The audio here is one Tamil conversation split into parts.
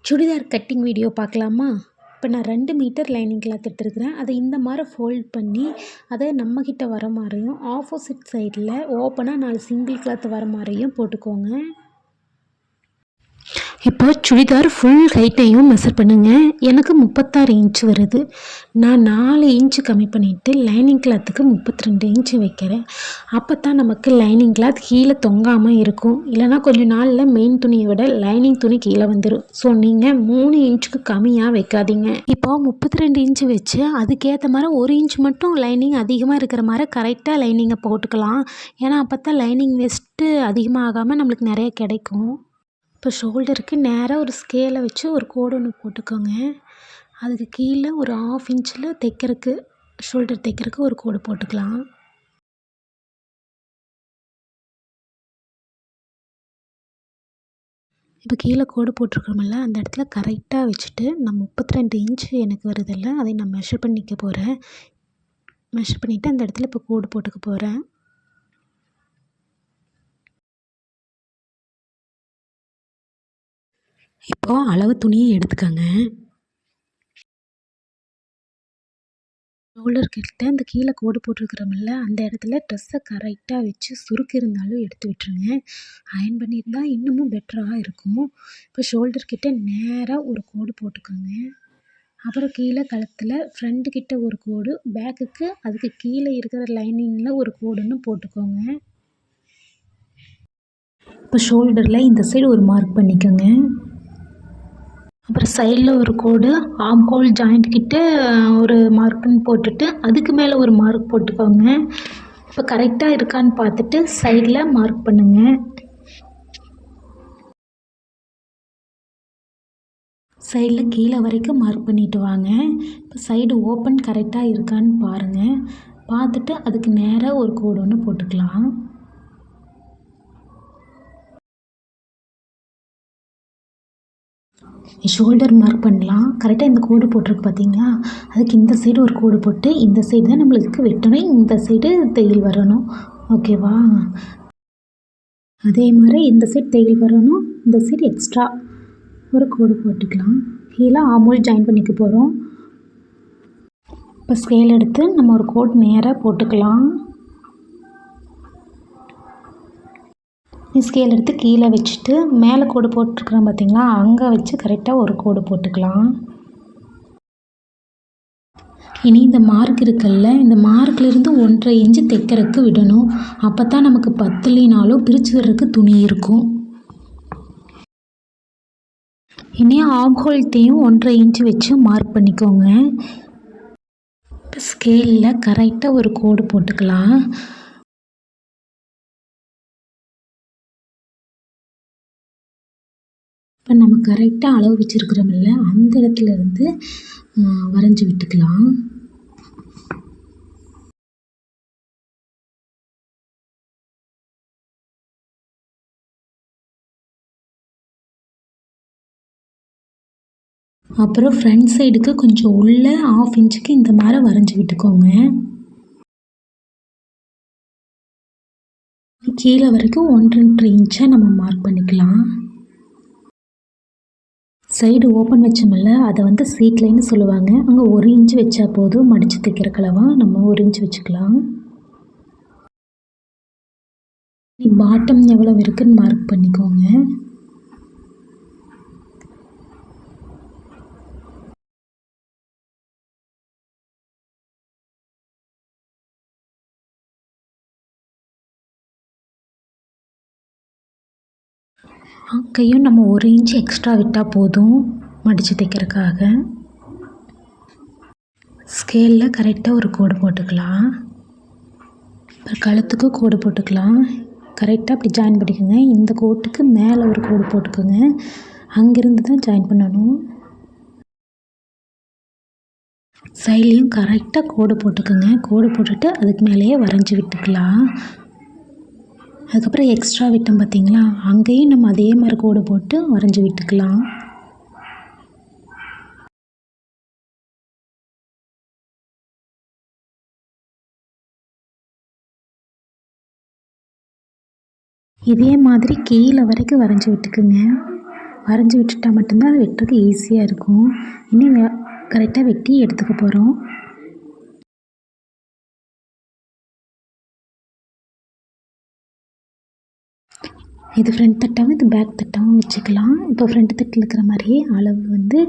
சுடிதார் கட்டிங் வீடியோ பார்க்கலாமா? இப்போ நான் 2 மீட்டர் லைனிங் கிளாத் எடுத்துருக்கிறேன். அதை இந்த மாதிரி ஃபோல்ட் பண்ணி அதை நம்மக்கிட்ட வர மாதிரியும் ஆப்போசிட் சைடில் ஓப்பனாக 4 சிங்கிள் கிளாத் வர மாதிரியும் போட்டுக்கோங்க. இப்போ சுடிதார் ஃபுல் ஹைட்டையும் மெஷர் பண்ணுங்கள். எனக்கு 36 இன்ச் வருது. நான் 4 இன்ச்சு கம்மி பண்ணிவிட்டு லைனிங் கிளாத்துக்கு 32 இன்ச்சு வைக்கிறேன். அப்போ தான் நமக்கு லைனிங் கிளாத் கீழே தொங்காமல் இருக்கும். இல்லைனா கொஞ்சம் நாளில் மெயின் துணியை விட லைனிங் துணி கீழே வந்துடும். ஸோ நீங்கள் 3 இன்ச்சுக்கு கம்மியாக வைக்காதீங்க. இப்போ 32 இன்ச்சு வச்சு அதுக்கேற்ற மாதிரி 1 இன்ச் மட்டும் லைனிங் அதிகமாக இருக்கிற மாதிரி கரெக்டாக லைனிங்கை போட்டுக்கலாம். ஏன்னா அப்போ தான் லைனிங் வேஸ்ட்டு அதிகமாக ஆகாமல் நம்மளுக்கு நிறைய கிடைக்கும். இப்போ ஷோல்டருக்கு நேராக ஒரு ஸ்கேலை வச்சு ஒரு கோடு ஒன்று போட்டுக்கோங்க. அதுக்கு கீழே ஒரு 1/2 இன்ச்சில் தைக்கிறதுக்கு ஷோல்டர் தைக்கிறதுக்கு ஒரு கோடு போட்டுக்கலாம். இப்போ கீழே கோடு போட்டிருக்கோம்ல அந்த இடத்துல கரெக்டாக வச்சுட்டு நான் 32 இன்ச்சு எனக்கு வருதில்ல அதை நான் மெஷர் பண்ணிக்க போகிறேன். மெஷர் பண்ணிவிட்டு அந்த இடத்துல இப்போ கோடு போட்டுக்க போகிறேன். இப்போது அளவு துணியை எடுத்துக்கோங்க. ஷோல்டர் கிட்ட அந்த கீழே கோடு போட்டிருக்கிறோம்ல அந்த இடத்துல ட்ரெஸ்ஸை கரெக்டாக வச்சு சுருக்கு இருந்தாலும் எடுத்து விட்டுருங்க. அயர்ன் பண்ணியிருந்தால் இன்னமும் பெட்டராக இருக்கும். இப்போ ஷோல்டர் கிட்ட நேராக ஒரு கோடு போட்டுக்கோங்க. அப்புறம் கீழே கழுத்தில் ஃப்ரண்ட்டு கிட்ட ஒரு கோடு, பேக்குக்கு அதுக்கு கீழே இருக்கிற லைனிங்கில் ஒரு கோடுன்னு போட்டுக்கோங்க. இப்போ ஷோல்டரில் இந்த சைடு ஒரு மார்க் பண்ணிக்கோங்க. அப்புறம் சைடில் ஒரு கோடு, ஆம் ஹோல் ஜாயிண்ட் கிட்ட ஒரு மார்க்குன்னு போட்டுட்டு அதுக்கு மேலே ஒரு மார்க் போட்டுக்கோங்க. இப்போ கரெக்டாக இருக்கான்னு பார்த்துட்டு சைடில் மார்க் பண்ணுங்கள். சைடில் கீழே வரைக்கும் மார்க் பண்ணிவிட்டு வாங்க. இப்போ சைடு ஓப்பன் கரெக்டாக இருக்கான்னு பாருங்கள். பார்த்துட்டு அதுக்கு நேராக ஒரு கோடு ஒன்று போட்டுக்கலாம். ஷோல்டர் மார்க் பண்ணலாம். கரெக்டாக இந்த கோடு போட்டிருக்கு பார்த்தீங்களா? அதுக்கு இந்த சைடு ஒரு கோடு போட்டு இந்த சைடு தான் நம்மளுக்கு வெட்டணும். இந்த சைடு தையல் வரணும். ஓகேவா? அதே மாதிரி இந்த சைடு தையல் வரணும். இந்த சைடு எக்ஸ்ட்ரா ஒரு கோடு போட்டுக்கலாம். கீழே ஆமோல் ஜாயின் பண்ணிக்க போகிறோம். இப்போ ஸ்கேல் எடுத்து நம்ம ஒரு கோடு நேராக போட்டுக்கலாம். ஸ்கேல் எடுத்து கீழே வச்சுட்டு மேலே கோடு போட்டிருக்கிறோம் பார்த்தீங்களா? அங்கே வச்சு கரெக்டாக ஒரு கோடு போட்டுக்கலாம். இனி இந்த மார்க் இருக்குல்ல, இந்த மார்க்லேருந்து 1.5 இன்ச்சு தைக்கிறதுக்கு விடணும். அப்போ தான் நமக்கு பத்தலினாலும் பிரித்து வர்றதுக்கு துணி இருக்கும். இனி ஆம் ஹோல்த்தையும் 1.5 இன்ச்சு வச்சு மார்க் பண்ணிக்கோங்க. இப்போ ஸ்கேலில் கரெக்டாக ஒரு கோடு போட்டுக்கலாம். இப்போ நம்ம கரெக்டாக அளவு வச்சுருக்கிறோமில்ல அந்த இடத்துலேருந்து வரைஞ்சி விட்டுக்கலாம். அப்புறம் ஃப்ரண்ட் சைடுக்கு கொஞ்சம் உள்ள 1/2 இன்ச்சுக்கு இந்த மாதிரி வரைஞ்சி விட்டுக்கோங்க. கீழே வரைக்கும் 1.5 இன்ச்சை நம்ம மார்க் பண்ணிக்கலாம். சைடு ஓப்பன் வச்சோம்ல அதை சீட் லைன்னு சொல்லுவாங்க. அங்கே 1 இன்ச்சு வச்சா போதும். மடித்து தைக்கிற கலவா நம்ம 1 இன்ச்சு வச்சுக்கலாம். பாட்டம் எவ்வளோ இருக்குன்னு மார்க் பண்ணிக்கோங்க. கையும் நம்ம 1 இன்ச்சு எக்ஸ்ட்ரா விட்டால் போதும் மடித்து தைக்கிறதுக்காக. ஸ்கேலில் கரெக்டாக ஒரு கோடு போட்டுக்கலாம். அப்புறம் கழுத்துக்கு கோடு போட்டுக்கலாம். கரெக்டாக அப்படி ஜாயின் பண்ணிக்கோங்க. இந்த கோட்டுக்கு மேலே ஒரு கோடு போட்டுக்கோங்க. அங்கேருந்து தான் ஜாயின் பண்ணணும். சைட்லேயும் கரெக்டாக கோடு போட்டுக்கோங்க. கோடு போட்டுட்டு அதுக்கு மேலேயே வரைஞ்சி விட்டுக்கலாம். அதுக்கப்புறம் எக்ஸ்ட்ரா விட்டோம் பார்த்தீங்களா? அங்கேயும் நம்ம அதே மாதிரி கோடு போட்டு வரைஞ்சி விட்டுக்கலாம். இதே மாதிரி கீழே வரைக்கும் வரைஞ்சி விட்டுக்குங்க. வரைஞ்சி விட்டுட்டா மட்டும்தான் அது வெட்டுறதுக்கு ஈஸியாக இருக்கும். இனி கரெக்டாக வெட்டி எடுத்துக்க போகிறோம். இது ஃப்ரண்ட் தட்டாகவும் இது பேக் தட்டாகவும் வச்சுக்கலாம். இப்போ ஃப்ரண்ட் தட்டில் இருக்கிற மாதிரியே அளவு வந்து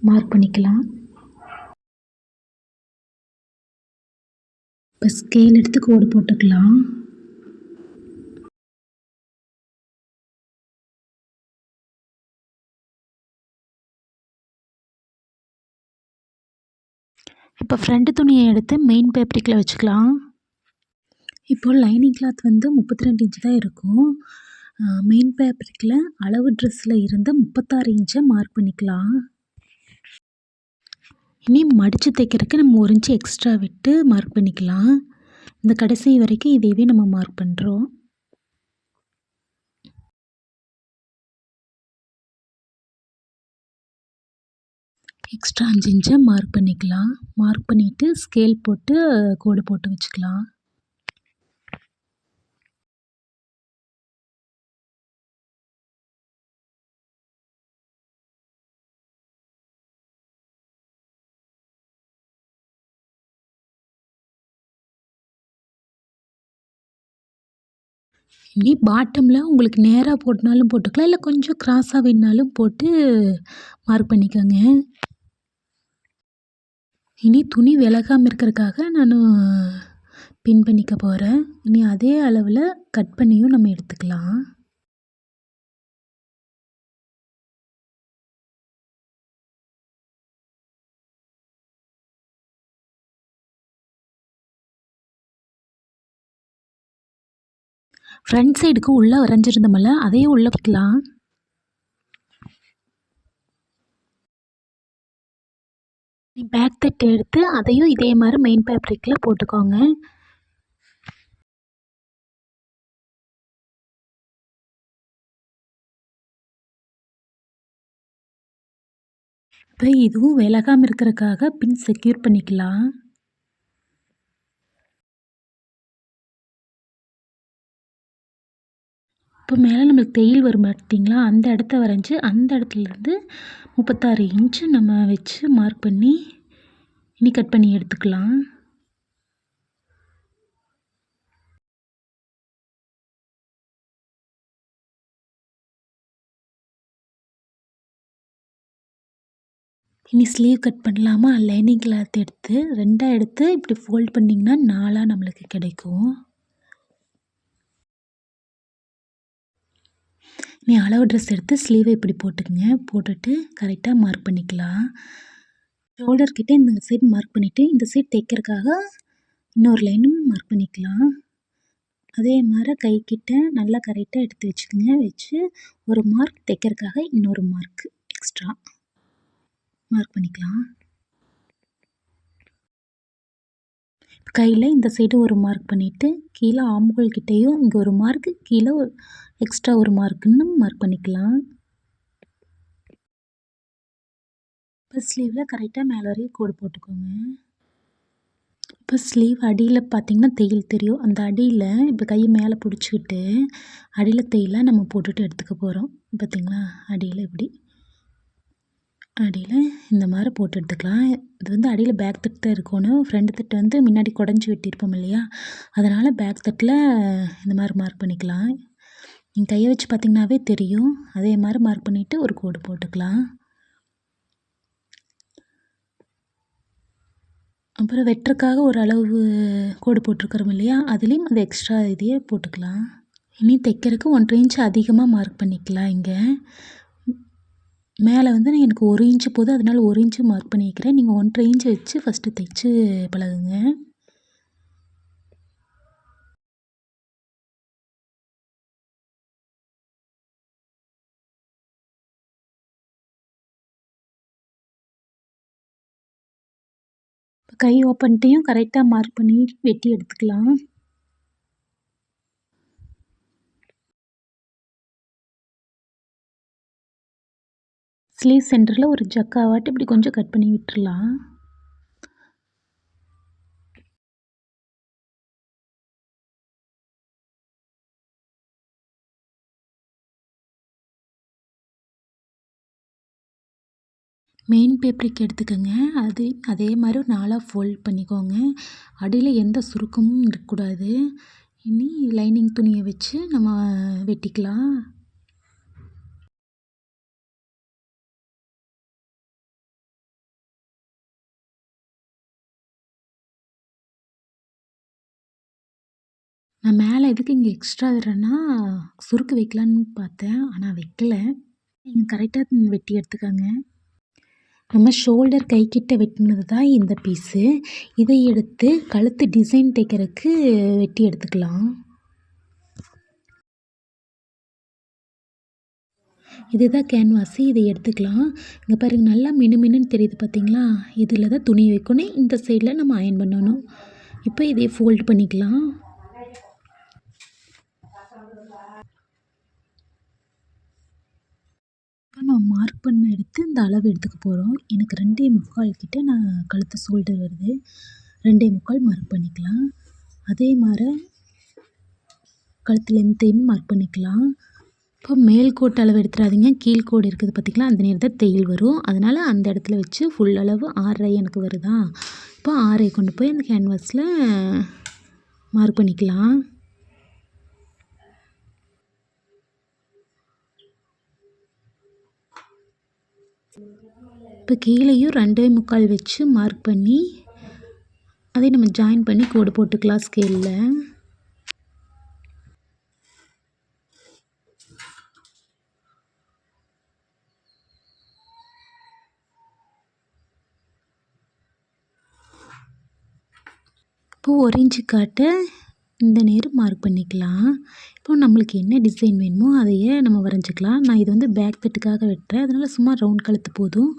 மார்க் பண்ணிக்கலாம். இப்போ ஸ்கேல் எடுத்து கோடு போட்டுக்கலாம். இப்போ ஃப்ரண்ட் துணியை எடுத்து மெயின் ஃபேப்ரிக்கில் வச்சுக்கலாம். இப்போ லைனிங் கிளாத் வந்து 32 இன்ச் தான் இருக்கும். மெயின் ஃபேப்ரிக்கில் அளவு ட்ரெஸ்ஸில் இருந்த 36 இன்ச்சை மார்க் பண்ணிக்கலாம். இனி மடித்து தைக்கிறதுக்கு நம்ம 1 இன்ச் எக்ஸ்ட்ரா விட்டு மார்க் பண்ணிக்கலாம். இந்த கடைசி வரைக்கும் இதையவே நம்ம மார்க் பண்ணுறோம். எக்ஸ்ட்ரா 5 இன்ச்சை மார்க் பண்ணிக்கலாம். மார்க் பண்ணிவிட்டு ஸ்கேல் போட்டு கோடு போட்டு வச்சுக்கலாம். இனி பாட்டமில் உங்களுக்கு நேராக போட்டுனாலும் போட்டுக்கலாம், இல்லை கொஞ்சம் கிராஸாக வேணுனாலும் போட்டு மார்க் பண்ணிக்கோங்க. இனி துணி விலகாமல் இருக்கிறதுக்காக நான் பின் பண்ணிக்க போகிறேன். இனி அதே அளவில் கட் பண்ணியும் நம்ம எடுத்துக்கலாம். ஃப்ரண்ட் சைடுக்கு உள்ளே வரைஞ்சிருந்தோம்ல, அதையும் உள்ளே வைக்கலாம். பேக் தட்டு எடுத்து அதையும் இதே மாதிரி மெயின் ஃபேப்ரிக்கில் போட்டுக்கோங்க. இப்போ இதுவும் விலகாமல் இருக்கிறதுக்காக பின் செக்யூர் பண்ணிக்கலாம். இப்போ மேலே நம்மளுக்கு தையல் வரும் பார்த்தீங்களா, அந்த இடத்த வரைஞ்சி அந்த இடத்துலேருந்து 36 இன்ச்சு நம்ம வச்சு மார்க் பண்ணி இனி கட் பண்ணி எடுத்துக்கலாம். இனி ஸ்லீவ் கட் பண்ணலாமா? லைனிங் கிளாத் எடுத்து 2ஆக எடுத்து இப்படி ஃபோல்ட் பண்ணிங்கன்னா 4ஆக நம்மளுக்கு கிடைக்கும். நீ அளவு ட்ரெஸ் எடுத்து ஸ்லீவை இப்படி போட்டுக்குங்க. போட்டுட்டு கரெக்டாக மார்க் பண்ணிக்கலாம். ஷோல்டர்கிட்ட இந்த சைடு மார்க் பண்ணிவிட்டு இந்த சைடு தைக்கிறதுக்காக இன்னொரு லைனும் மார்க் பண்ணிக்கலாம். அதே மாதிரி கைக்கிட்ட நல்லா கரெக்டாக எடுத்து வச்சுக்கோங்க. வச்சு ஒரு மார்க் தைக்கிறதுக்காக இன்னொரு மார்க் எக்ஸ்ட்ரா மார்க் பண்ணிக்கலாம். கையில் இந்த சைடு ஒரு மார்க் பண்ணிவிட்டு கீழே ஆம்ஹோல் கிட்டேயும் இங்கே ஒரு மார்க், கீழே எக்ஸ்ட்ரா ஒரு மார்க்குன்னு மார்க் பண்ணிக்கலாம். இப்போ ஸ்லீவில் கரெக்டாக மேலே வரையும் கோடு போட்டுக்கோங்க. இப்போ ஸ்லீவ் அடியில் பார்த்திங்கன்னா தையல் தெரியும். அந்த அடியில் இப்போ கையை மேலே பிடிச்சிக்கிட்டு அடியில் தையலாக நம்ம போட்டுட்டு எடுத்துக்க போகிறோம். பார்த்திங்களா, அடியில் இப்படி அடியில் இந்த மாதிரி போட்டு எடுத்துக்கலாம். இது வந்து அடியில் பேக் தட்டு தான் இருக்கணும். ஃப்ரண்ட் தட்டு வந்து முன்னாடி குடஞ்சி வெட்டியிருப்போம் இல்லையா, அதனால் பேக் தட்டில் இந்த மாதிரி மார்க் பண்ணிக்கலாம். நீங்கள் கையை வச்சு பார்த்திங்கனாவே தெரியும். அதே மாதிரி மார்க் பண்ணிவிட்டு ஒரு கோடு போட்டுக்கலாம். அப்புறம் வெட்டுறதுக்காக ஒரு அளவு கோடு போட்டிருக்கிறோம் இல்லையா, அதுலேயும் அது எக்ஸ்ட்ரா இதையே போட்டுக்கலாம். இனி தைக்கிறதுக்கு 1.5 இன்ச் அதிகமாக மார்க் பண்ணிக்கலாம். இங்கே மேலே வந்து நான் எனக்கு 1 இன்ச்சு போதும், அதனால் 1 இன்ச்சு மார்க் பண்ணிக்கிறேன். நீங்கள் 1.5 இன்ச்சு வச்சு ஃபஸ்ட்டு தைச்சு பழகுங்க. கை ஓப்பன்ட்டையும் கரெக்டாக மார்க் பண்ணி வெட்டி எடுத்துக்கலாம். ஸ்லீவ் சென்டரில் ஒரு ஜக்காவாட்டு இப்படி கொஞ்சம் கட் பண்ணி விட்டுறலாம். மெயின் பேப்பருக்கு எடுத்துக்கோங்க. அதே மாதிரி ஒரு 4ஆக ஃபோல்ட் பண்ணிக்கோங்க. அடியில் எந்த சுருக்கமும் இருக்கக்கூடாது. இனி லைனிங் துணியை வச்சு நம்ம வெட்டிக்கலாம். நான் மேலே எதுக்கு இங்கே எக்ஸ்ட்ரா விடுறேன்னா, சுருக்கு வைக்கலான்னு பார்த்தேன். ஆனால் வைக்கல. நீங்கள் கரெக்டாக வெட்டி எடுத்துக்கோங்க. நம்ம ஷோல்டர் கைக்கிட்ட வெட்டினது தான் இந்த பீஸு. இதை எடுத்து கழுத்து டிசைன் தைக்கிறதுக்கு வெட்டி எடுத்துக்கலாம். இதுதான் கேன்வாஸு. இதை எடுத்துக்கலாம். இங்கே பாருங்கள், நல்லா மினுமினுன்னு தெரியுது பார்த்தீங்களா? இதில் தான் துணி வைக்கணும். இந்த சைடில் நம்ம அயர்ன் பண்ணணும். இப்போ இதை ஃபோல்டு பண்ணிக்கலாம். இப்போ நம்ம மார்க் பண்ண எடுத்து இந்த அளவு எடுத்துக்க போகிறோம். எனக்கு 2.25 கிட்ட நான் கழுத்து ஷோல்டர் வருது. 2.25 மார்க் பண்ணிக்கலாம். அதே மாதிரி கழுத்து லென்த்தையும் மார்க் பண்ணிக்கலாம். இப்போ மேல் கோட்டு அளவு எடுத்துடாதீங்க. கீழ் கோடு இருக்குது பார்த்திங்களா? அந்த நேரம் தான் தையல் வரும். அதனால் அந்த இடத்துல வச்சு ஃபுல் அளவு 6.5 எனக்கு வருதா? இப்போ 6 கொண்டு போய் அந்த கேன்வாஸில் மார்க் பண்ணிக்கலாம். இப்போ கீழேயும் 2.25 வச்சு மார்க் பண்ணி அதை நம்ம ஜாயின் பண்ணி கோடு போட்டுக்கலாம் ஸ்கேலில். இப்போ 1 இன்ச்சு காட்ட இந்த நேரம் மார்க் பண்ணிக்கலாம். இப்போ நம்மளுக்கு என்ன டிசைன் வேணுமோ அதையே நம்ம வரைஞ்சிக்கலாம். நான் இது வந்து பேக் தட்டுக்காக வெட்டுறேன். அதனால் சும்மா ரவுண்ட் கழுத்து போதும்.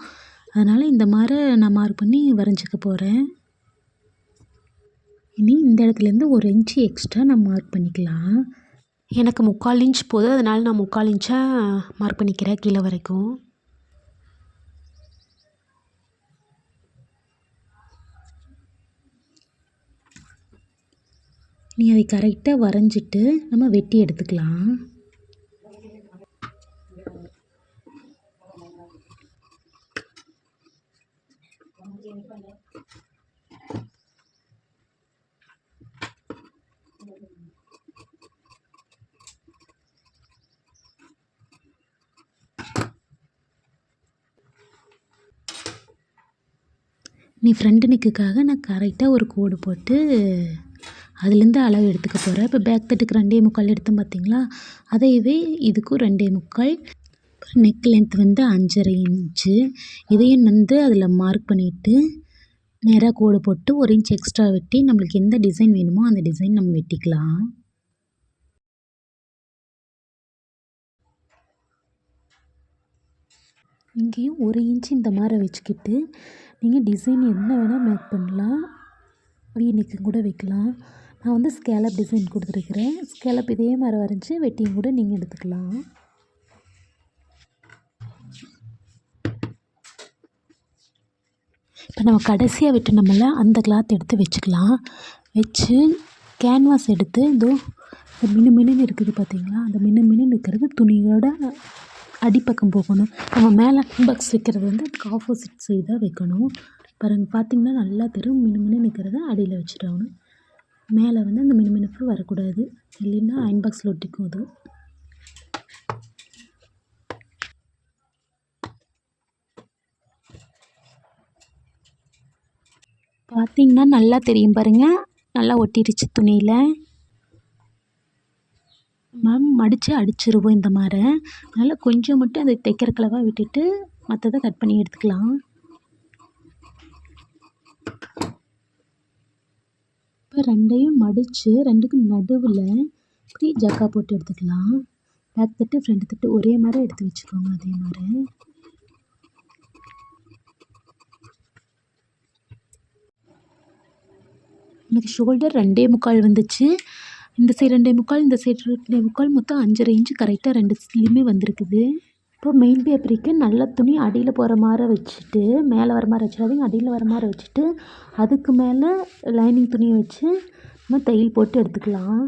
அதனால் இந்த மாதிரி நான் மார்க் பண்ணி வரைஞ்சிக்க போகிறேன். இனி இந்த இடத்துலேருந்து 1 இன்ச்சு எக்ஸ்ட்ரா நான் மார்க் பண்ணிக்கலாம். எனக்கு 3/4 இன்ச் போதும். அதனால் நான் 3/4 இன்ச்சாக மார்க் பண்ணிக்கிறேன் கீழே வரைக்கும். நீ அதை கரெக்டாக வரைஞ்சிட்டு நம்ம வெட்டி எடுத்துக்கலாம். நீ ஃப்ரண்ட் நெக்குக்காக நான் கரெக்டாக ஒரு கோடு போட்டு அதுலேருந்து அளவு எடுத்துக்க போகிறேன். இப்போ பேக் தட்டுக்கு 2.25 எடுத்தோம் பார்த்தீங்களா? அதையவே இதுக்கும் 2.25. நெக் லென்த் வந்து 5.5 இன்ச்சு. இதையும் வந்து அதில் மார்க் பண்ணிவிட்டு நேராக கோடு போட்டு 1 இன்ச் எக்ஸ்ட்ரா வெட்டி நம்மளுக்கு எந்த டிசைன் வேணுமோ அந்த டிசைன் நம்ம வெட்டிக்கலாம். இங்கேயும் 1 இன்ச் இந்த மாதிரி வச்சுக்கிட்டு நீங்கள் டிசைன் என்ன வேணால் மேக் பண்ணலாம். வீநெக்கு கூட வைக்கலாம். நான் வந்து ஸ்கேலப் டிசைன் கொடுத்துருக்குறேன். ஸ்கேலப் இதே மாதிரி வரைஞ்சி வெட்டியும் கூட நீங்கள் எடுத்துக்கலாம். இப்போ நம்ம கடைசியாக வெட்டினோம்ல அந்த கிளாத் எடுத்து வச்சுக்கலாம். வச்சு கேன்வாஸ் எடுத்து இந்த மினுமினுன்னு இருக்குது பார்த்தீங்களா? அந்த மினுமினுன்னு இருக்கிறது துணியோட அடிப்பக்கம் போகணும். நம்ம மேலே பாக்ஸ் வைக்கிறது வந்து அதுக்கு ஆப்போசிட் சைடு தான் வைக்கணும். பார்த்திங்கன்னா நல்லா தெரியும். மினுமினு நிற்கிறத அடியில் வச்சுட்டாகணும். மேலே வந்து அந்த மினுமினுப்பு வரக்கூடாது. இல்லைன்னா அயன் பாக்ஸில் ஒட்டிக்கும் அது. பார்த்திங்கன்னா நல்லா தெரியும் பாருங்கள். நல்லா ஒட்டிடுச்சு துணியில். மடித்து அடிச்சிருவோம் இந்த மாதிரி. அதனால் கொஞ்சம் மட்டும் அதை தைக்கிற கலவாக விட்டுட்டு மற்றதை கட் பண்ணி எடுத்துக்கலாம். இப்போ ரெண்டையும் மடித்து ரெண்டுக்கும் நடுவில் இப்படி ஜக்கா போட்டு எடுத்துக்கலாம். பேக் தட்டு ஃப்ரண்ட் தட்டு ஒரே மாதிரி எடுத்து வச்சுக்கோங்க. அதே மாதிரி எனக்கு ஷோல்டர் 2.25 வந்துச்சு. இந்த சைடு 2.25, இந்த சைடு 2.25, மொத்தம் 5.5 இன்ச்சு கரெக்டாக 2 சைட்லேயுமே வந்திருக்குது. இப்போ மெயின் பேப்பருக்கு நல்ல துணி அடியில் போகிற மாதிரி வச்சுட்டு மேலே வர மாதிரி வச்சிடாதீங்க. அடியில் வர மாதிரி வச்சுட்டு அதுக்கு மேலே லைனிங் துணியை வச்சு நம்ம தையல் போட்டு எடுத்துக்கலாம்.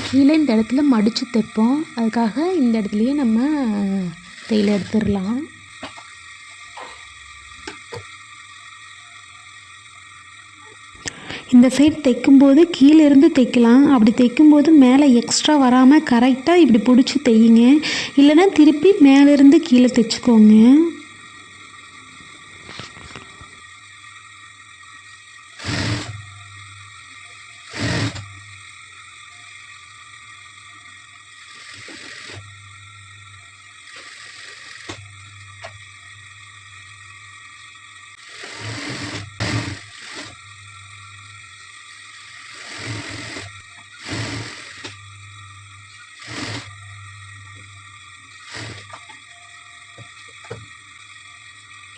கீழே இந்த இடத்துல மடித்து தைப்போம், அதுக்காக இந்த இடத்துலையே நம்ம தையல் எடுத்துடலாம். இந்த சைடு தைக்கும்போது கீழே இருந்து தைக்கலாம். அப்படி தைக்கும்போது மேலே எக்ஸ்ட்ரா வராமல் கரெக்டாக இப்படி பிடிச்சி தையுங்க. இல்லைன்னா திருப்பி மேலேருந்து கீழே தைச்சிக்கோங்க.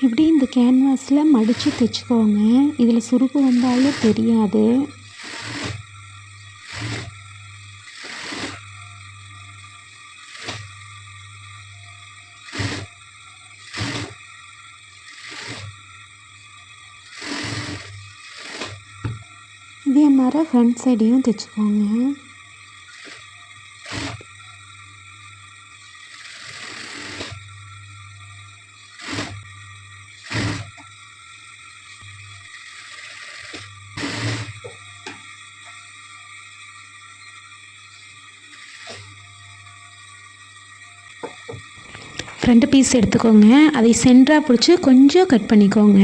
இப்படி இந்த கேன்வாஸில் மடித்து தைச்சிக்கோங்க. இதில் சுருக்கு வந்தாலும் தெரியாது. இதே மாதிரி ஃப்ரண்ட் சைடையும் தைச்சிக்கோங்க. ஃப்ரண்ட் பீஸ் எடுத்துக்கோங்க. அதை சென்டராக பிடிச்சி கொஞ்சம் கட் பண்ணிக்கோங்க.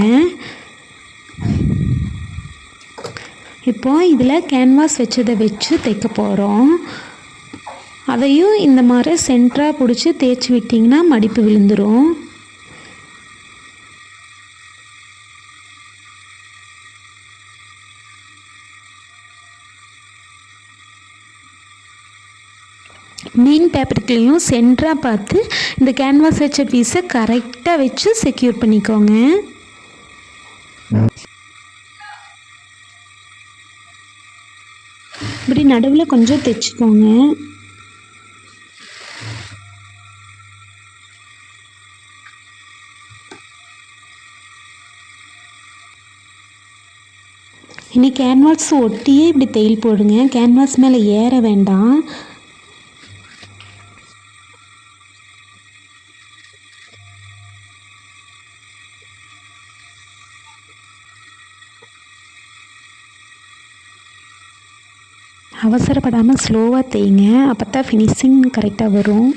இப்போது இதில் கேன்வாஸ் வச்சதை வச்சு தைக்க போகிறோம். அதையும் இந்த மாதிரி சென்டராக பிடிச்சி தேய்ச்சி விட்டிங்கன்னா மடிப்பு விழுந்துடும். மீன் பேப்பருக்குலேயும் சென்டராக பார்த்து இந்த கேன்வாஸ் வச்ச பீஸை கரெக்டாக வச்சு செக்யூர் பண்ணிக்கோங்க. இப்படி நடுவில் கொஞ்சம் தைச்சிக்கோங்க. இனி கேன்வாஸ் ஒட்டியே இப்படி தையல் போடுங்க. கேன்வாஸ் மேலே ஏற வேண்டாம். அவசரப்படாமல் ஸ்லோவாக தைங்க. அப்போ தான் ஃபினிஷிங் கரெக்டாக வரும்.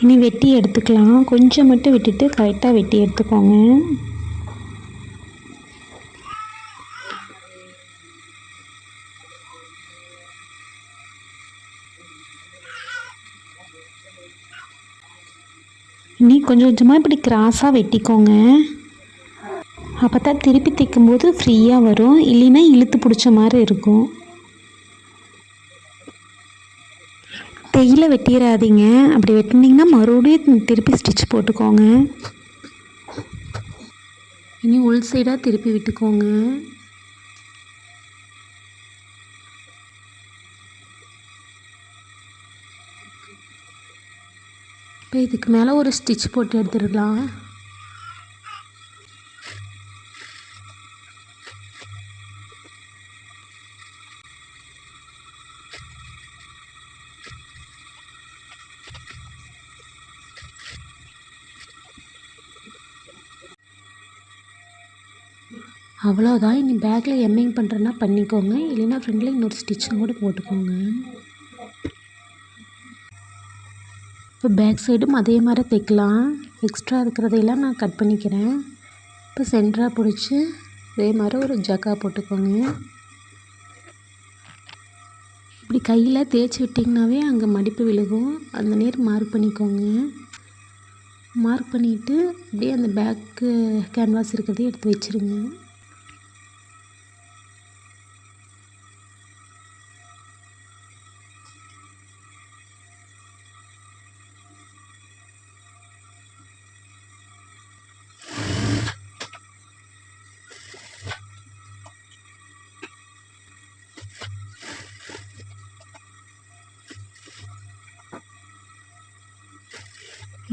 இனி வெட்டி எடுத்துக்கலாம். கொஞ்சம் மட்டும் விட்டுட்டு கரெக்டாக வெட்டி எடுத்துக்கோங்க. இனி கொஞ்சம் கொஞ்சமாக இப்படி கிராஸாக வெட்டிக்கோங்க. அப்போ தான் திருப்பி தைக்கும்போது ஃப்ரீயாக வரும். இல்லைன்னா இழுத்து பிடிச்ச மாதிரி இருக்கும். தையில வெட்டிடாதீங்க. அப்படி வெட்டினீங்கன்னா மறுபடியும் திருப்பி ஸ்டிச் போட்டுக்கோங்க. இனி உள் சைடாக திருப்பி விட்டுக்கோங்க. இப்போ இதுக்கு மேலே ஒரு ஸ்டிச் போட்டு எடுத்துடலாம். அவ்வளோதான். இனி பேக்கில் எம்மிங் பண்ணுறேன்னா பண்ணிக்கோங்க. இல்லைன்னா ஃப்ரண்டில் இன்னொரு ஸ்டிச்சும் கூட போட்டுக்கோங்க. இப்போ பேக் சைடும் அதே மாதிரி தைக்கலாம். எக்ஸ்ட்ரா இருக்கிறதையெல்லாம் நான் கட் பண்ணிக்கிறேன். இப்போ சென்டராக பிடிச்சி அதே மாதிரி ஒரு ஜக்கா போட்டுக்கோங்க. இப்படி கையில் தேய்ச்சி விட்டிங்கனாவே அங்கே மடிப்பு விழுகும். அந்த நேர் மார்க் பண்ணிக்கோங்க. மார்க் பண்ணிவிட்டு அப்படியே அந்த பேக்கு கேன்வாஸ் இருக்கிறதையும் எடுத்து வச்சுருங்க.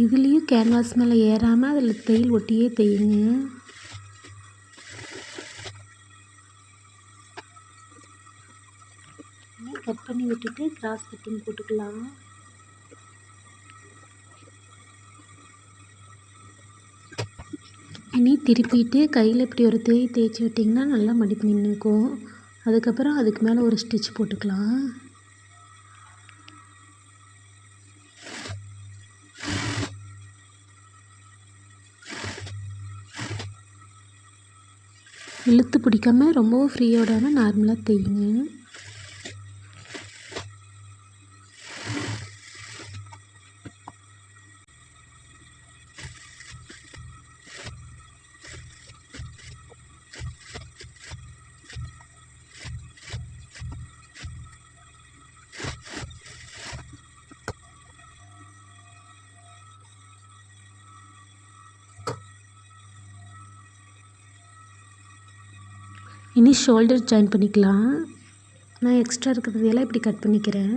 இதுலேயும் கேன்வாஸ் மேலே ஏறாமல் அதில் தையல் ஒட்டியே தையுங்க. பண்ணி விட்டுட்டு கிராஸ் கட்டிங் போட்டுக்கலாம். இனி திருப்பிட்டு கையில் இப்படி ஒரு தேய்ச்சி விட்டிங்கன்னா நல்லா மடிப்பு நின்றுக்கும். அதுக்கப்புறம் அதுக்கு மேலே ஒரு ஸ்டிச் போட்டுக்கலாம். இழுத்து பிடிக்காம ரொம்பவும் ஃப்ரீயோடாமல் நார்மலாக தேய்ங்க. இனி ஷோல்டர் ஜாயின் பண்ணிக்கலாம். நான் எக்ஸ்ட்ரா இருக்கிறதையெல்லாம் இப்படி கட் பண்ணிக்கிறேன்.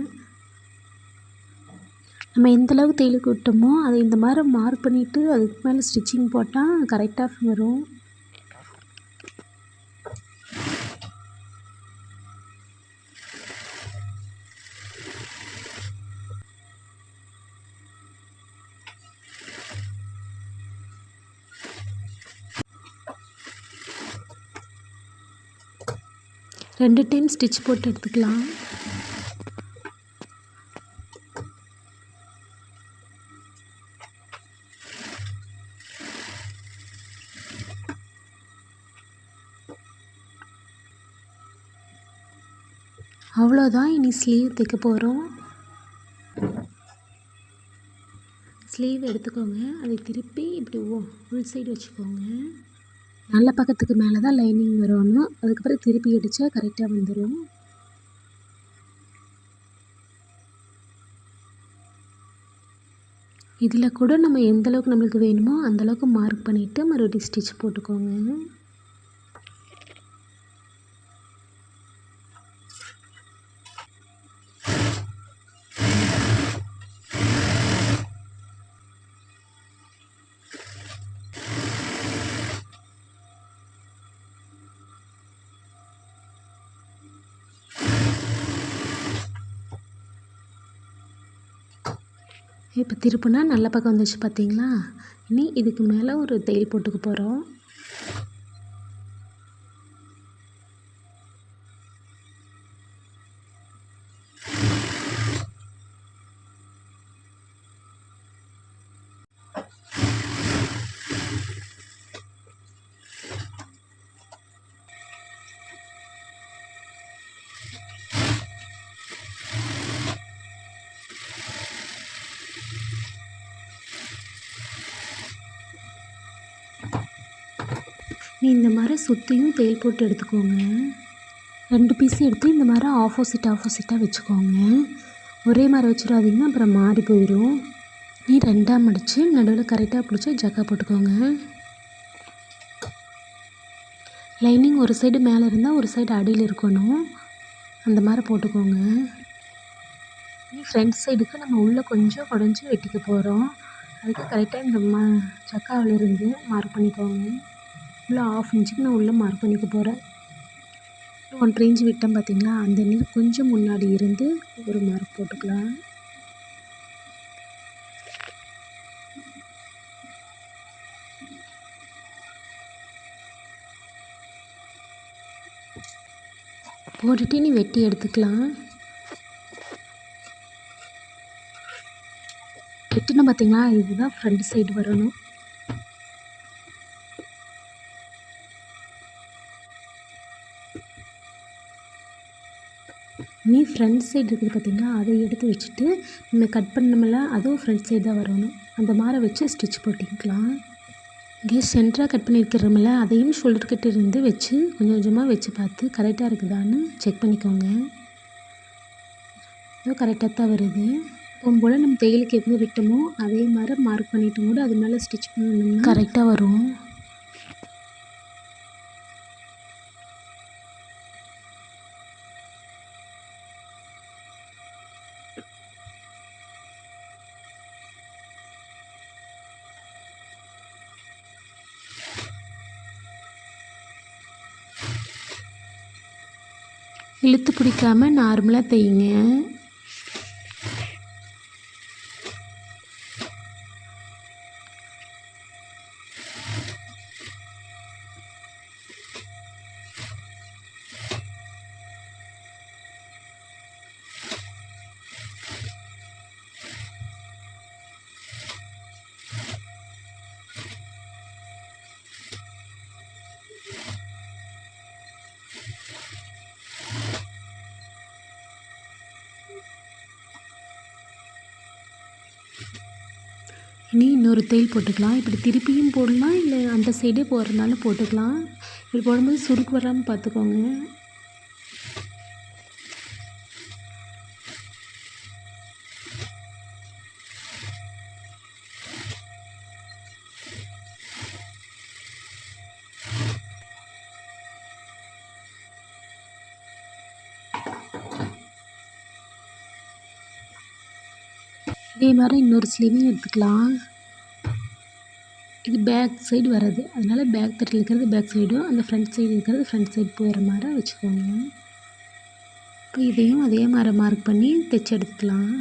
நம்ம எந்த அளவுக்கு தையலுக்கு விட்டோமோ அதை இந்த மாதிரி மார்க் பண்ணிவிட்டு அதுக்கு மேலே ஸ்டிச்சிங் போட்டால் கரெக்டாக வரும். ரெண்டு டைம் ஸ்டிச் போட்டு எடுத்துக்கலாம். அவ்வளோதான். இனி ஸ்லீவ் தைக்க போகிறோம். ஸ்லீவ் எடுத்துக்கோங்க. அதை திருப்பி இப்படி ஃபுல் சைடு வச்சுக்கோங்க. நல்ல பக்கத்துக்கு மேலே தான் லைனிங் வரணும். அதுக்கப்புறம் திருப்பி அடித்தா கரெக்டாக வந்துடும். இதில் கூட நம்ம எந்தளவுக்கு நம்மளுக்கு வேணுமோ அந்தளவுக்கு மார்க் பண்ணிவிட்டு மறுபடியும் ஸ்டிச் போட்டுக்கோங்க. இப்போ திருப்புனா நல்ல பக்கம் வந்துச்சு பார்த்தீங்களா? இனி இதுக்கு மேலே ஒரு தையல் போட்டுக்க போகிறோம். இந்த மாதிரி சுற்றியும் தையல் போட்டு எடுத்துக்கோங்க. 2 பீஸ் எடுத்து இந்த மாதிரி ஆப்போசிட்டாக வச்சுக்கோங்க. ஒரே மாதிரி வச்சிடாதீங்க, அப்புறம் மாறி போயிடும். நீ 2ஆக மடித்து நடுவில் கரெக்டாக பிடிச்சி ஜக்கா போட்டுக்கோங்க. லைனிங் ஒரு சைடு மேலே இருந்தால் ஒரு சைடு அடியில் இருக்கணும். அந்த மாதிரி போட்டுக்கோங்க. ஃப்ரண்ட் சைடுக்கு நம்ம உள்ளே கொஞ்சம் குடஞ்சி வெட்டிக்க போகிறோம். அதுக்கு கரெக்டாக இந்த ஜக்காவிலேருந்து மார்க் பண்ணிக்கோங்க. உள்ளே 1/2 இன்ச்சுக்கு நான் உள்ளே மார்க் பண்ணிக்க போகிறேன். 1/2 இன்ச் விட்டேன் பார்த்தீங்களா? அந்த நேரம் கொஞ்சம் முன்னாடி இருந்து ஒரு மார்க் போட்டுக்கலாம். போட்டுட்டு நீ வெட்டி எடுத்துக்கலாம். வெட்டினா பார்த்தீங்களா? இதுதான் ஃப்ரண்ட் சைடு வரணும். நீ ஃப்ரண்ட் சைடு இருக்குது பார்த்தீங்களா? அதை எடுத்து வச்சுட்டு நம்ம கட் பண்ணோம்ல, அதுவும் ஃப்ரண்ட் சைடு தான் வரணும். அந்த மாதிரி வச்சு ஸ்டிச் போட்டிக்கலாம். இங்கே சென்டராக கட் பண்ணியிருக்கிறோம்ல, அதையும் ஷோல்டர் கிட்ட இருந்து வச்சு கொஞ்சம் கொஞ்சமாக வச்சு பார்த்து கரெக்டாக இருக்குதான்னு செக் பண்ணிக்கோங்க. இதோ கரெக்டாக தான் வருது. போல் நம்ம தையலுக்கு எங்கே விட்டோமோ அதே மாதிரி மார்க் பண்ணிட்டு கூட அது மேலே ஸ்டிச் பண்ணணும்னா கரெக்டாக வரும். இழுத்து பிடிக்காம நார்மலாக தையுங்க. இனி இன்னொரு தையல் போட்டுக்கலாம். இப்படி திருப்பியும் போடலாம், இல்லை அந்த சைடே போடுறதுனாலும் போட்டுக்கலாம். இப்படி போடும்போது சுருக்கு வராமல் பார்த்துக்கோங்க. இதே மாதிரி இன்னொரு ஸ்லீவையும் எடுத்துக்கலாம். இது பேக் சைடு வர்றது, அதனால் பேக் தட்டில் இருக்கிறது பேக் சைடும், அந்த ஃப்ரண்ட் சைடு இருக்கிறது ஃப்ரண்ட் சைடு போகிற மாதிரி வச்சுக்கோங்க. இப்போ இதையும் அதே மாதிரி மார்க் பண்ணி தைச்சி எடுத்துக்கலாம்.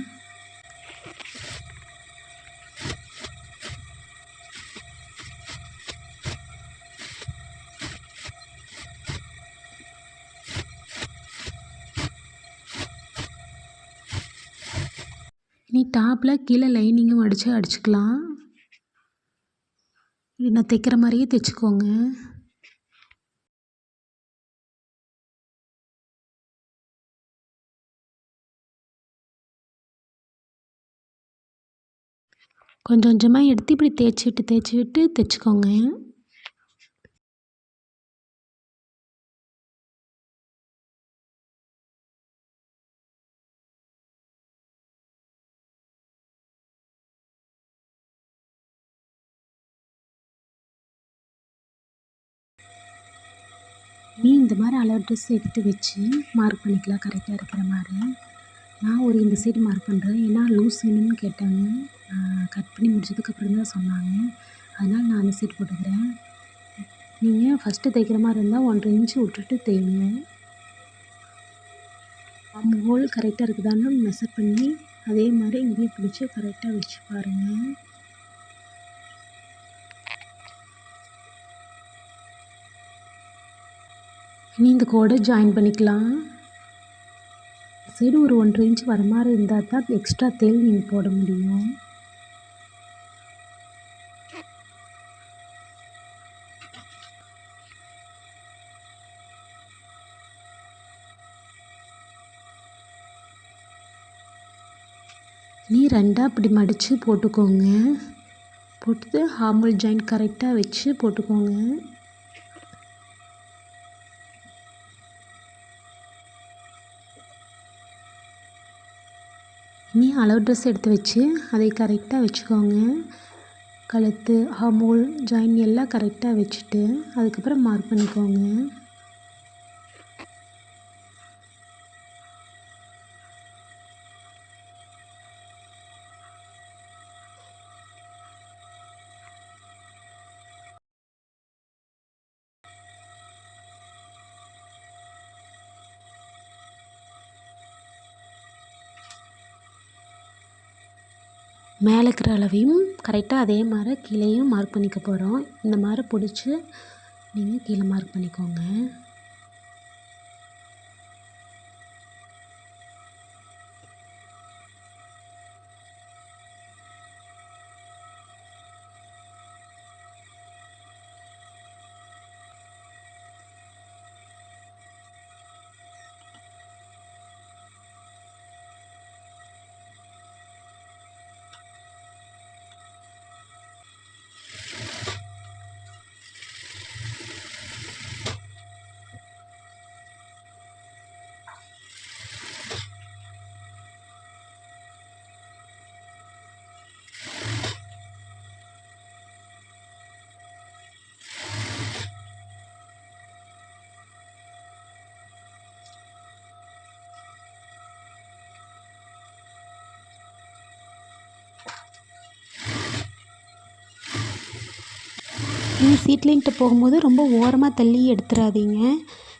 இனி டாப்பில் கீழே லைனிங்கும் அடிச்சுக்கலாம். இப்படி நான் தைக்கிற மாதிரியே தைச்சிக்கோங்க. கொஞ்சம் கொஞ்சமாக எடுத்து இப்படி தேய்ச்சி விட்டு தைச்சிக்கோங்க. நீ இந்த மாதிரி அளவு ட்ரெஸ் எடுத்து வச்சு மார்க் பண்ணிக்கலாம் கரெக்டாக இருக்கிற மாதிரி. நான் ஒரு இந்த சைடு மார்க் பண்ணுறேன், ஏன்னா லூஸ் வேணும்னு கேட்டாங்க. கட் பண்ணி முடிச்சதுக்கப்புறம் தான் சொன்னாங்க, அதனால் நான் அந்த சைடு போட்டுக்கிறேன். நீங்கள் ஃபஸ்ட்டு தைக்கிற மாதிரி இருந்தால் 1.5 இன்ச்சு விட்டுட்டு தைங்க. அந்த ஹோல் கரெக்டாக இருக்குதான்னு மெஷர் பண்ணி அதே மாதிரி இங்கேயும் பிடிச்சி கரெக்டாக வச்சு பாருங்கள். இனி இந்த கோடை ஜாயின் பண்ணிக்கலாம். சைடு ஒரு 1.5 இன்ச் வர மாதிரி இருந்தால் தான் எக்ஸ்ட்ரா தையல் நீங்கள் போட முடியும். நீ ரெண்டாக இப்படி மடித்து போட்டுக்கோங்க. போட்டு ஹார்மோல் ஜாயின் கரெக்டாக வச்சு போட்டுக்கோங்க. நீ அளவு ட்ரெஸ் எடுத்து வச்சு அதை கரெக்டாக வச்சுக்கோங்க. கழுத்து ஹார்மோல் ஜாயின் எல்லாம் கரெக்டாக வச்சுட்டு அதுக்கப்புறம் மார்க் பண்ணிக்கோங்க. மேலே இருக்கிற அளவையும் கரெக்டாக அதே மாதிரி கீழேயும் மார்க் பண்ணிக்க போகிறோம். இந்த மாதிரி பிடிச்சி நீங்கள் கீழே மார்க் பண்ணிக்கோங்க. நீங்கள் சீட் லைன்கிட்ட போகும்போது ரொம்ப ஓரமாக தள்ளி எடுத்துடாதீங்க.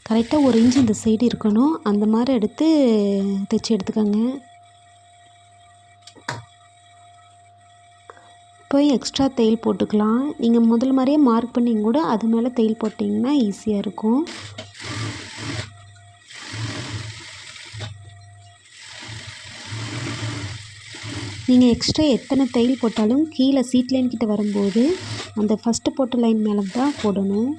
கரெக்டாக 1 இன்ச் இந்த சைடு இருக்கணும். அந்த மாதிரி எடுத்து தைச்சி எடுத்துக்கோங்க. இப்போ எக்ஸ்ட்ரா தையல் போட்டுக்கலாம். நீங்கள் முதல் மாதிரியே மார்க் பண்ணி கூட அது மேலே தையல் போட்டிங்கன்னா ஈஸியாக இருக்கும். நீங்கள் எக்ஸ்ட்ரா எத்தனை தையல் போட்டாலும் கீழே சீட் லைன் கிட்ட வரும்போது அந்த ஃபஸ்ட்டு போட்ட லைன் மேலே தான் போடணும்.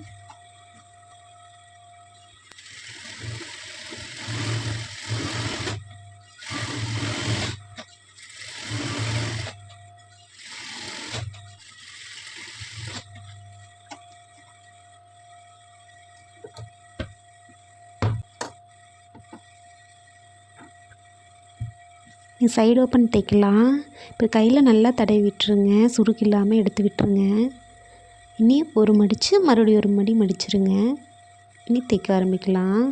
சைடு ஓப்பன் தைக்கலாம். இப்போ கையில் நல்லா தடவி விட்டுருங்க. சுருக்கு இல்லாமல் எடுத்து விட்டுருங்க. இனி ஒரு மடித்து மறுபடியும் ஒரு மடி மடிச்சிருங்க. இனி தைக்க ஆரம்பிக்கலாம்.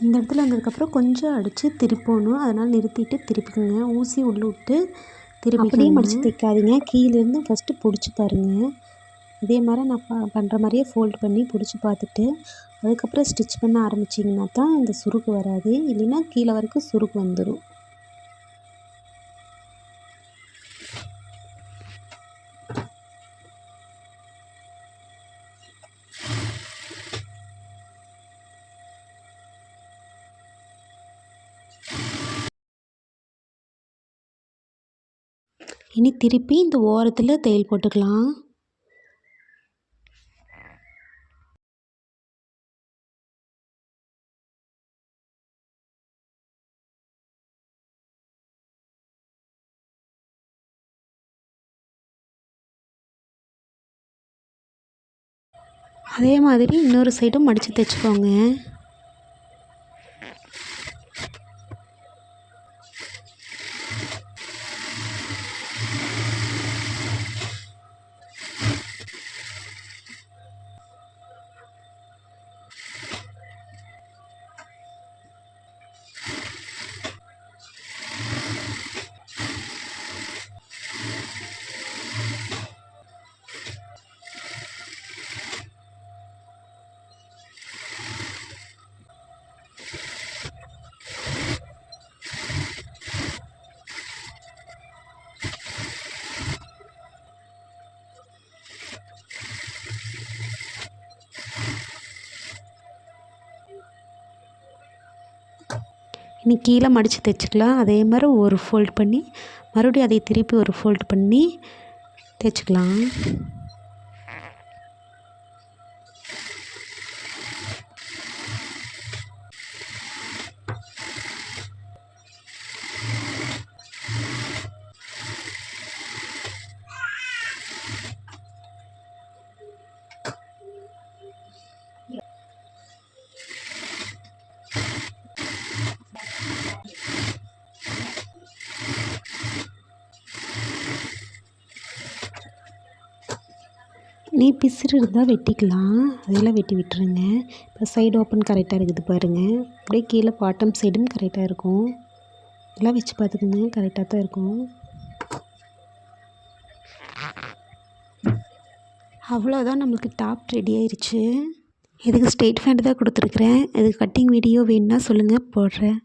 இந்த இடத்துல வந்ததுக்கப்புறம் கொஞ்சம் அடித்து திருப்பணும். அதனால் நிறுத்திட்டு திருப்பிக்கோங்க. ஊசி உள்ளே விட்டு திருப்பி அப்படியே மடித்து தைக்காதீங்க. கீழேருந்து ஃபஸ்ட்டு பிடிச்சி பாருங்கள். இதே மாதிரி நான் பண்ணுற மாதிரியே ஃபோல்ட் பண்ணி பிடிச்சி பார்த்துட்டு அதுக்கப்புறம் ஸ்டிச் பண்ண ஆரம்பிச்சிங்கன்னா தான் இந்த சுருக்கு வராது. இல்லைன்னா கீழே வரைக்கும் சுருக்கு வந்துடும். இனி திருப்பி இந்த ஓரத்தில் தையல் போட்டுக்கலாம். அதே மாதிரி இன்னொரு சைடும் மடித்து தைச்சிக்கோங்க. இனி கீழே மடித்து தைச்சிக்கலாம். அதே மாதிரி ஒரு ஃபோல்ட் பண்ணி மறுபடியும் அதை திருப்பி ஒரு ஃபோல்ட் பண்ணி தைச்சிக்கலாம். நீ பிசுறு இருந்தால் வெட்டிக்கலாம். அதெல்லாம் வெட்டி விட்டுருங்க. இப்போ சைடு ஓப்பன் கரெக்டாக இருக்குது பாருங்கள். அப்படியே கீழே பாட்டம் சைடும் கரெக்டாக இருக்கும். எல்லாம் வச்சு பார்த்துக்குங்க, கரெக்டாக தான் இருக்கும். அவ்வளோதான், நம்மளுக்கு டாப் ரெடி ஆயிடுச்சு. இதுக்கு ஸ்ட்ரெயிட் ஃபேண்ட் தான் கொடுத்துருக்குறேன். இதுக்கு கட்டிங் வீடியோ வேணுன்னா சொல்லுங்கள், போடுறேன்.